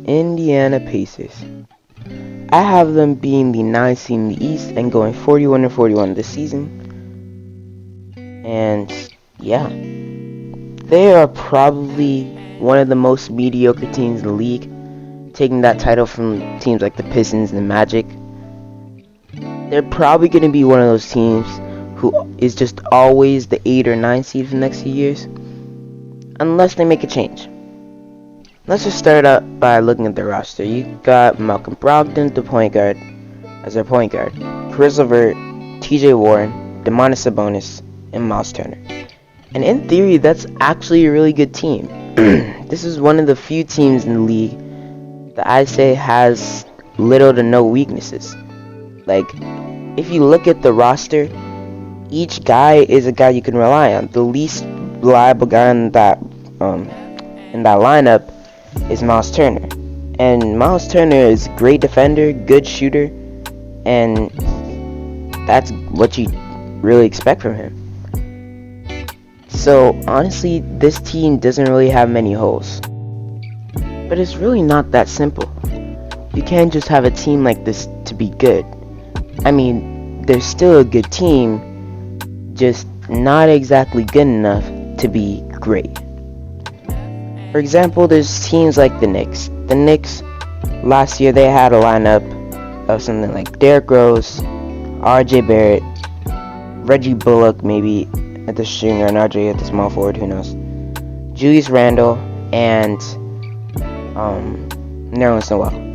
Indiana Pacers. I have them being the 9th seed in the East and going 41-41 this season. And yeah, they are probably one of the most mediocre teams in the league, taking that title from teams like the Pistons and the Magic. They're probably going to be one of those teams who is just always the 8 or 9 seed for the next few years, unless they make a change. Let's just start out by looking at their roster. You got Malcolm Brogdon, the point guard, as their point guard, Chris LeVert, T.J. Warren, Domantas Sabonis, and Miles Turner. And in theory, that's actually a really good team. This is one of the few teams in the league that I say has little to no weaknesses. Like, if you look at the roster, each guy is a guy you can rely on. The least reliable guy in that lineup is Miles Turner. And Miles Turner is a great defender, good shooter, and that's what you really expect from him. So honestly, this team doesn't really have many holes. But it's really not that simple. You can't just have a team like this to be good. I mean, they're still a good team, just not exactly good enough to be great. For example, there's teams like the Knicks. The Knicks, last year they had a lineup of something like Derrick Rose, R.J. Barrett, Reggie Bullock maybe at the shooting, and R.J. at the small forward, who knows, Julius Randle, and Nerlens Noel.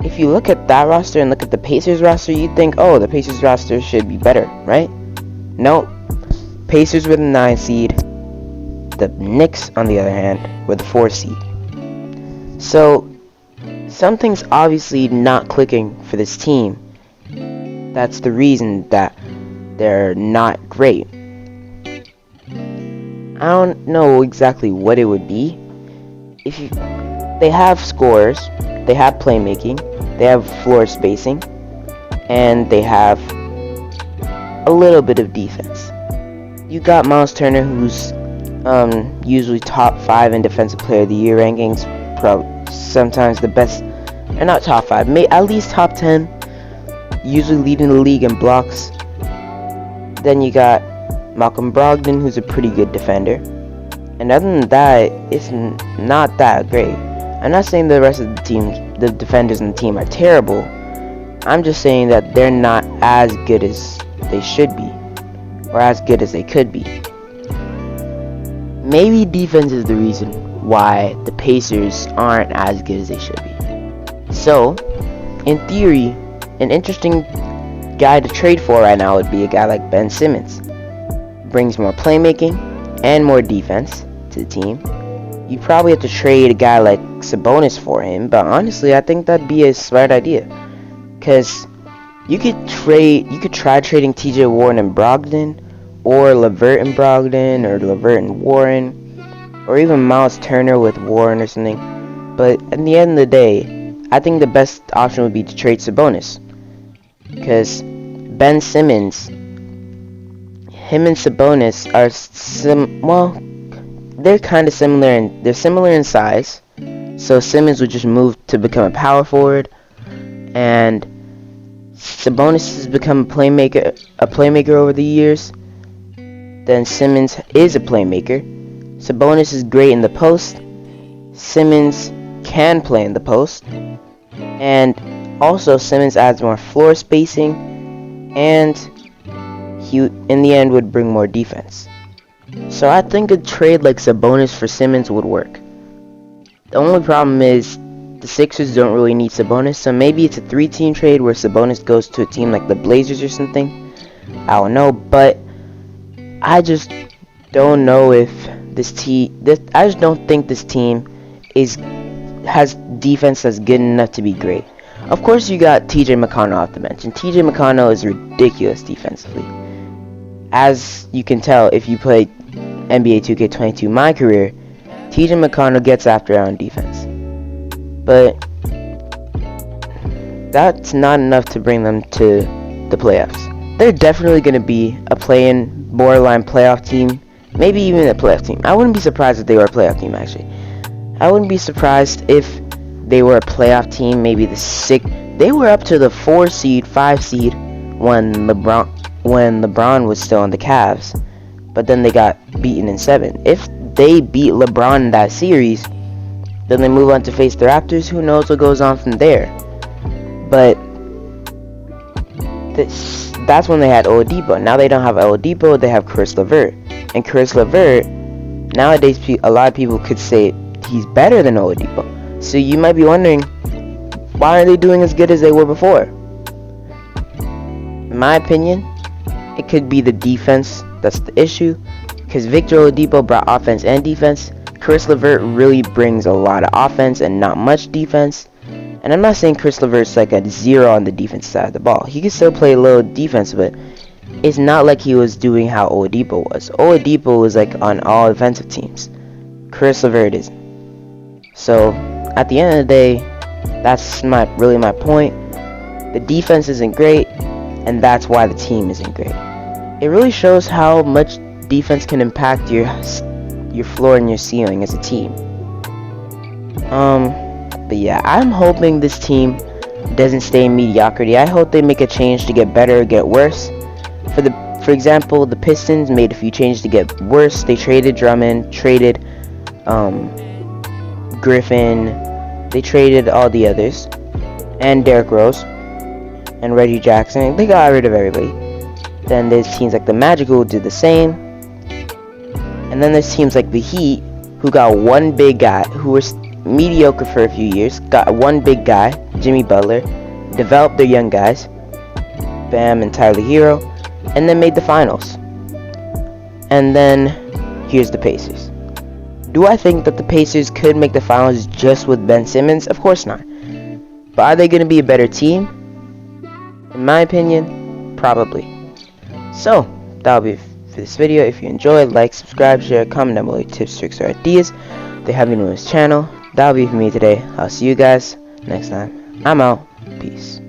If you look at that roster and look at the Pacers roster, you'd think, oh, the Pacers roster should be better, right? No. Pacers were the 9 seed. The Knicks, on the other hand, were the 4 seed. So, something's obviously not clicking for this team. That's the reason that they're not great. I don't know exactly what it would be. They have scores, they have playmaking, they have floor spacing, and they have a little bit of defense. You got Miles Turner, who's usually top 5 in Defensive Player of the Year rankings, sometimes the best, or not top 5, at least top 10, usually leading the league in blocks. Then you got Malcolm Brogdon, who's a pretty good defender, and other than that, it's not that great. I'm not saying the rest of the team, the defenders in the team, are terrible. I'm just saying that they're not as good as they should be, or as good as they could be. Maybe defense is the reason why the Pacers aren't as good as they should be. So, in theory, an interesting guy to trade for right now would be a guy like Ben Simmons. Brings more playmaking and more defense to the team. You probably have to trade a guy like Sabonis for him, but honestly, I think that'd be a smart idea. Because you could try trading T.J. Warren and Brogdon, or LeVert and Brogdon, or LeVert and Warren, or even Miles Turner with Warren or something. But at the end of the day, I think the best option would be to trade Sabonis. Because Ben Simmons, him and Sabonis are they're kind of similar, they're similar in size. So Simmons would just move to become a power forward, and Sabonis has become a playmaker over the years. Then Simmons is a playmaker. Sabonis is great in the post. Simmons can play in the post, and also Simmons adds more floor spacing, and he in the end would bring more defense. So I think a trade like Sabonis for Simmons would work. The only problem is the Sixers don't really need Sabonis, so maybe it's a 3-team trade where Sabonis goes to a team like the Blazers or something. I don't know, but I just don't know if I just don't think this team has defense that's good enough to be great. Of course, you got T.J. McConnell off the bench, and T.J. McConnell is ridiculous defensively. As you can tell if you play NBA 2K22 my career, T.J. McConnell gets after on defense. But that's not enough to bring them to the playoffs. They're definitely going to be a play-in, borderline playoff team, maybe even a playoff team. I wouldn't be surprised if they were a playoff team, actually. I wouldn't be surprised if they were a playoff team, maybe the sixth. They were up to the 4 seed, 5 seed when LeBron was still on the Cavs, but then they got beaten in 7. If they beat LeBron in that series, then they move on to face the Raptors. Who knows what goes on from there? But that's when they had Oladipo. Now they don't have Oladipo, they have Chris LeVert. And Chris LeVert, nowadays a lot of people could say he's better than Oladipo. So you might be wondering, why are they doing as good as they were before? In my opinion, it could be the defense that's the issue. Because Victor Oladipo brought offense and defense. Chris LeVert really brings a lot of offense and not much defense. And I'm not saying Chris LeVert's like a 0 on the defense side of the ball. He can still play a little defense, but it's not like he was doing how Oladipo was. Oladipo was like on all defensive teams. Chris LeVert isn't. So at the end of the day, that's really my point. The defense isn't great, and that's why the team isn't great. It really shows how much defense can impact your floor and your ceiling as a team. But yeah, I'm hoping this team doesn't stay in mediocrity. I hope they make a change to get better or get worse. For example, the Pistons made a few changes to get worse. They traded Drummond, traded Griffin, they traded all the others, and Derrick Rose, and Reggie Jackson. They got rid of everybody. Then there's teams like the Magic who will do the same. And then there's teams like the Heat who got one big guy who was mediocre for a few years, got one big guy, Jimmy Butler, developed their young guys, Bam and Tyler Hero, and then made the finals. And then here's the Pacers. Do I think that the Pacers could make the finals just with Ben Simmons? Of course not. But are they going to be a better team? In my opinion, probably. So that'll be for this video. If you enjoyed, like, subscribe, share, comment down below your tips, tricks, or ideas. If they have new on this channel, that'll be for me today. I'll see you guys next time. I'm out. Peace.